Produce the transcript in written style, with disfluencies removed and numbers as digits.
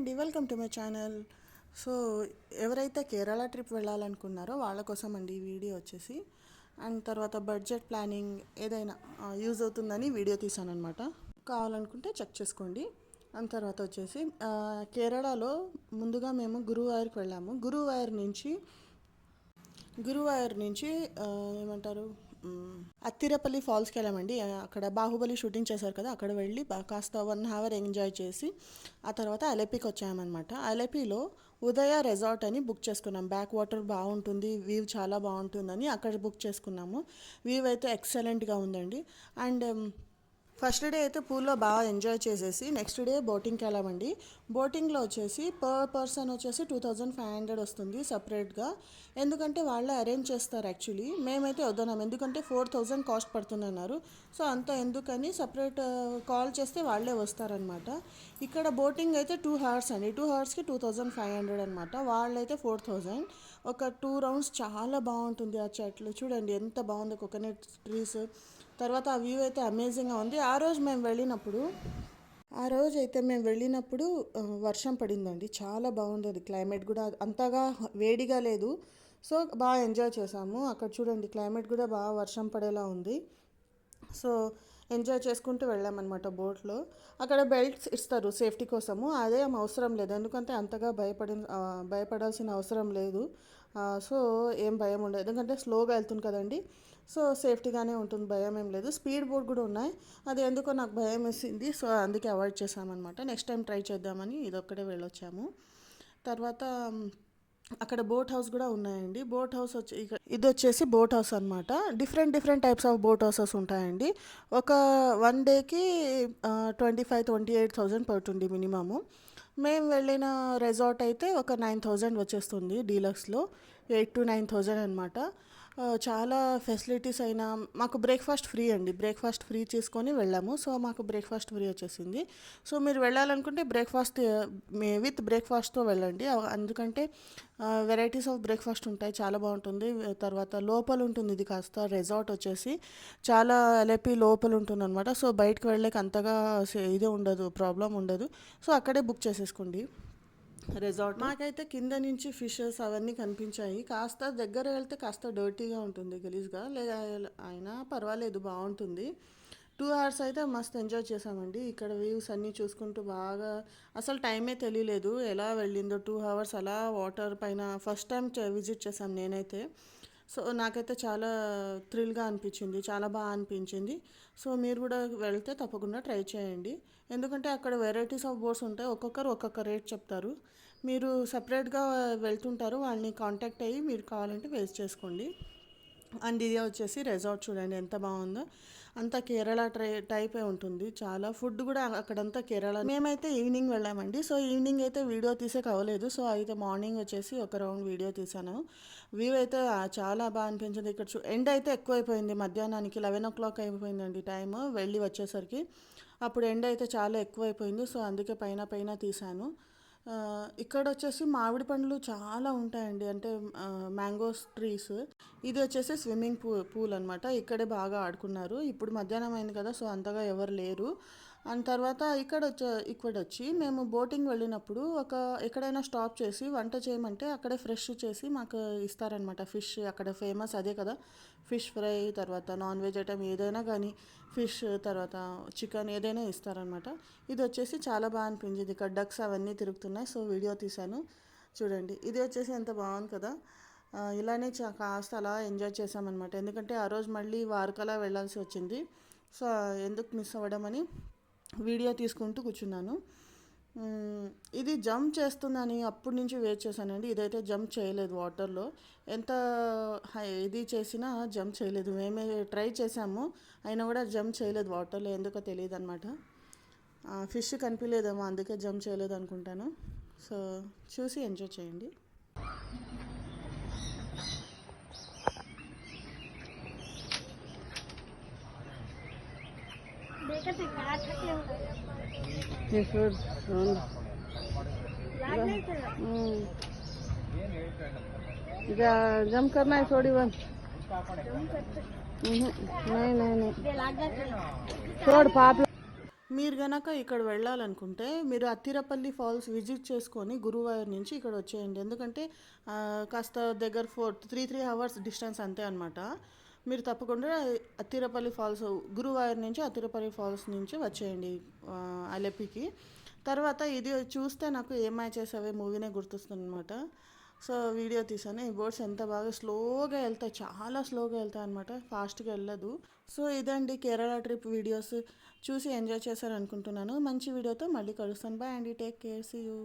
అండి, welcome to my channel. So ఎవరైతే Kerala trip వెళ్ళాలనుకున్నారో వాళ్ళ కోసం అండి ఈ వీడియో వచ్చేసి. అండ్ తర్వాత బడ్జెట్ ప్లానింగ్ ఏదైనా యూజ్ అవుతుందని వీడియో తీసాను అనమాట. కావాలనుకుంటే చెక్ చేసుకోండి. అండ్ తర్వాత వచ్చేసి కేరళలో ముందుగా మేము గురువాయూర్కి వెళ్ళాము. గురువాయూర్ నుంచి ఏమంటారు, అత్తిరపల్లి ఫాల్స్కి వెళ్ళామండి. అక్కడ బాహుబలి షూటింగ్ చేశారు కదా, అక్కడ వెళ్ళి కాస్త 1 అవర్ ఎంజాయ్ చేసి ఆ తర్వాత అలెపీకి వచ్చామన్నమాట. అలెపీలో ఉదయ రెసార్ట్ అని బుక్ చేసుకున్నాం. బ్యాక్ వాటర్ బాగుంటుంది, వ్యూ చాలా బాగుంటుందని అక్కడ బుక్ చేసుకున్నాము. వ్యూ అయితే ఎక్సలెంట్గా ఉందండి. అండ్ ఫస్ట్ డే అయితే పూల్లో బాగా ఎంజాయ్ చేసేసి నెక్స్ట్ డే బోటింగ్కి వెళ్ళామండి. బోటింగ్లో వచ్చేసి పర్ పర్సన్ వచ్చేసి 2500 వస్తుంది సపరేట్గా. ఎందుకంటే వాళ్ళే అరేంజ్ చేస్తారు యాక్చువల్లీ. మేమైతే వద్దన్నాం, ఎందుకంటే 4000 కాస్ట్ పడుతుందన్నారు. సో అంత ఎందుకని సపరేట్ కాల్ చేస్తే వాళ్ళే వస్తారనమాట. ఇక్కడ బోటింగ్ అయితే 2 hours అండి. 2 hours-కి 2500 అనమాట. వాళ్ళైతే 4000. ఒక 2 rounds చాలా బాగుంటుంది. ఆ చెట్లు చూడండి ఎంత బాగుందో, కోకోనట్ ట్రీస్. తర్వాత ఆ వ్యూ అయితే అమేజింగ్గా ఉంది. ఆ రోజు మేము వెళ్ళినప్పుడు వర్షం పడిందండి. చాలా బాగుండేది, క్లైమేట్ కూడా అంతగా వేడిగా లేదు. సో బాగా ఎంజాయ్ చేసాము. అక్కడ చూడండి క్లైమేట్ కూడా బాగా వర్షం పడేలా ఉంది. సో ఎంజాయ్ చేసుకుంటూ వెళ్ళామన్నమాట బోట్లో. అక్కడ బెల్ట్స్ ఇస్తారు సేఫ్టీ కోసము, అదే అవసరం లేదు, ఎందుకంటే అంతగా భయపడాల్సిన అవసరం లేదు. సో ఏం భయం ఉండదు, ఎందుకంటే స్లోగా వెళ్తుంది కదండి. సో సేఫ్టీగానే ఉంటుంది, భయం ఏం లేదు. స్పీడ్ బోట్ కూడా ఉన్నాయి, అది ఎందుకో నాకు భయం వేసింది. సో అందుకే అవాయిడ్ చేసామన్నమాట. నెక్స్ట్ టైం ట్రై చేద్దామని ఇదొక్కడే వెళ్ళొచ్చాము. తర్వాత అక్కడ బోట్ హౌస్ కూడా ఉన్నాయండి. బోట్ హౌస్ ఇది వచ్చేసి బోట్ హౌస్ అనమాట. Different types of boat houses ఉంటాయండి. ఒక 1 డేకి 25,000-28,000 పడుతుంది మినిమము. మేము వెళ్ళిన రెసార్ట్ అయితే ఒక 9,000 వచ్చేస్తుంది డీలక్స్లో. 8,000-9,000 అనమాట. చాలా ఫెసిలిటీస్ అయినా మాకు బ్రేక్ఫాస్ట్ ఫ్రీ అండి. బ్రేక్ఫాస్ట్ ఫ్రీ చేసుకొని వెళ్ళాము. సో మాకు బ్రేక్ఫాస్ట్ ఫ్రీ వచ్చేసింది. సో మీరు వెళ్ళాలనుకుంటే విత్ బ్రేక్ఫాస్ట్తో వెళ్ళండి, ఎందుకంటే వెరైటీస్ ఆఫ్ బ్రేక్ఫాస్ట్ ఉంటాయి, చాలా బాగుంటుంది. తర్వాత లోపల ఉంటుంది, ఇది కాస్త రెసార్ట్ వచ్చేసి చాలా అలెపి లోపల ఉంటుంది అనమాట. సో బయటకు వెళ్ళలేక అంతగా ఇదే ఉండదు, ప్రాబ్లం ఉండదు. సో అక్కడే బుక్ చేసేసుకోండి రెసార్ట్. మాకైతే కింద నుంచి ఫిషెస్ అవన్నీ కనిపించాయి. కాస్త దగ్గర వెళ్తే కాస్త డర్టీగా ఉంటుంది, గలీజ్గా, లేదా అయినా పర్వాలేదు, బాగుంటుంది. 2 hours అయితే మస్తు ఎంజాయ్ చేసామండి. ఇక్కడ వ్యూస్ అన్నీ చూసుకుంటూ బాగా, అసలు టైమే తెలియలేదు ఎలా వెళ్ళిందో. 2 hours అలా వాటర్ పైన ఫస్ట్ టైం విజిట్ చేశాను నేనైతే. సో నాకైతే చాలా థ్రిల్గా అనిపించింది, చాలా బాగా అనిపించింది. సో మీరు కూడా వెళ్తే తప్పకుండా ట్రై చేయండి, ఎందుకంటే అక్కడ వెరైటీస్ ఆఫ్ బోట్స్ ఉంటాయి, ఒక్కొక్కరు ఒక్కొక్క రేట్ చెప్తారు. మీరు సపరేట్గా వెళ్తుంటారు, వాళ్ళని కాంటాక్ట్ అయ్యి మీరు కావాలంటే వేస్ట్ చేసుకోండి. అండ్ ఇది వచ్చేసి రెసార్ట్ చూడండి ఎంత బాగుందో. అంతా కేరళ టైపే ఉంటుంది. చాలా ఫుడ్ కూడా అక్కడంతా కేరళ. మేమైతే ఈవినింగ్ వెళ్ళామండి. సో ఈవినింగ్ అయితే వీడియో తీసే కావలేదు. సో అయితే మార్నింగ్ వచ్చేసి ఒక రౌండ్ వీడియో తీసాను. వ్యూ అయితే చాలా బాగా అనిపించింది. ఇక్కడ ఎండ్ అయితే ఎక్కువైపోయింది, మధ్యాహ్నానికి 11 o'clock అయిపోయిందండి టైము వెళ్ళి వచ్చేసరికి. అప్పుడు ఎండ్ అయితే చాలా ఎక్కువైపోయింది. సో అందుకే పైన తీసాను. ఇక్కడ వచ్చేసి మామిడి పండ్లు చాలా ఉంటాయండి, అంటే మ్యాంగోస్ ట్రీస్. ఇది వచ్చేసి స్విమ్మింగ్ పూల్ అనమాట. ఇక్కడే బాగా ఆడుకున్నారు. ఇప్పుడు మధ్యాహ్నం అయింది కదా, సో అంతగా ఎవరు లేరు. అండ్ తర్వాత ఇక్కడ వచ్చి మేము బోటింగ్ వెళ్ళినప్పుడు ఎక్కడైనా స్టాప్ చేసి వంట చేయమంటే అక్కడే ఫ్రెష్ చేసి మాకు ఇస్తారనమాట. ఫిష్ అక్కడ ఫేమస్ అదే కదా, ఫిష్ ఫ్రై, తర్వాత నాన్ వెజ్ ఐటమ్ ఏదైనా కానీ, ఫిష్ తర్వాత చికెన్ ఏదైనా ఇస్తారనమాట. ఇది వచ్చేసి చాలా బాగా అనిపించింది. ఇక్కడ డక్స్ అవన్నీ తిరుగుతున్నాయి. సో వీడియో తీశాను చూడండి. ఇది వచ్చేసి ఎంత బాగుంది కదా. ఇలానే కాస్త అలా ఎంజాయ్ చేసామన్నమాట, ఎందుకంటే ఆ రోజు మళ్ళీ వారకలా వెళ్ళాల్సి వచ్చింది. సో ఎందుకు మిస్ అవ్వడం అని వీడియో తీసుకుంటూ కూర్చున్నాను. ఇది జంప్ చేస్తుందని అప్పటి నుంచి వెయిట్ చేశానండి. ఇదైతే జంప్ చేయలేదు వాటర్లో, ఎంత ఇది చేసినా జంప్ చేయలేదు. మేమే ట్రై చేసాము, అయినా కూడా జంప్ చేయలేదు వాటర్లో, ఎందుకో తెలియదు అనమాట. ఫిష్ కనిపించలేదేమో, అందుకే జంప్ చేయలేదు అనుకుంటాను. సో చూసి ఎంజాయ్ చేయండి. जम करना है थोड़ी बहुत, नहीं छोड़ पाप. మీరు గనక ఇక్కడ వెళ్ళాలనుకుంటే మీరు అత్తిరపల్లి ఫాల్స్ విజిట్ చేసుకొని గురువాయూర్ నుంచి ఇక్కడ వచ్చేయండి. ఎందుకంటే కాస్త దగ్గర 3 అవర్స్ డిస్టెన్స్ అంతే అనమాట. మీరు తప్పకుండా అత్తిరపల్లి ఫాల్స్ గురువాయూర్ నుంచి అత్తిరపల్లి ఫాల్స్ నుంచి వచ్చేయండి అలెప్పికి. తర్వాత ఇది చూస్తే నాకు ఏమై చేసావే మూవీనే గుర్తొస్తుంది అనమాట. సో వీడియో తీసాను. ఈ బోట్స్ ఎంత బాగా స్లోగా వెళ్తాయి, చాలా స్లోగా వెళ్తాయి అనమాట, ఫాస్ట్గా వెళ్ళదు. సో ఇదండి కేరళ ట్రిప్ వీడియోస్. చూసి ఎంజాయ్ చేశారు అనుకుంటున్నాను. మంచి వీడియోతో మళ్ళీ కలుస్తాను. బాయ్ అండి, టేక్ కేర్, సీ యూ.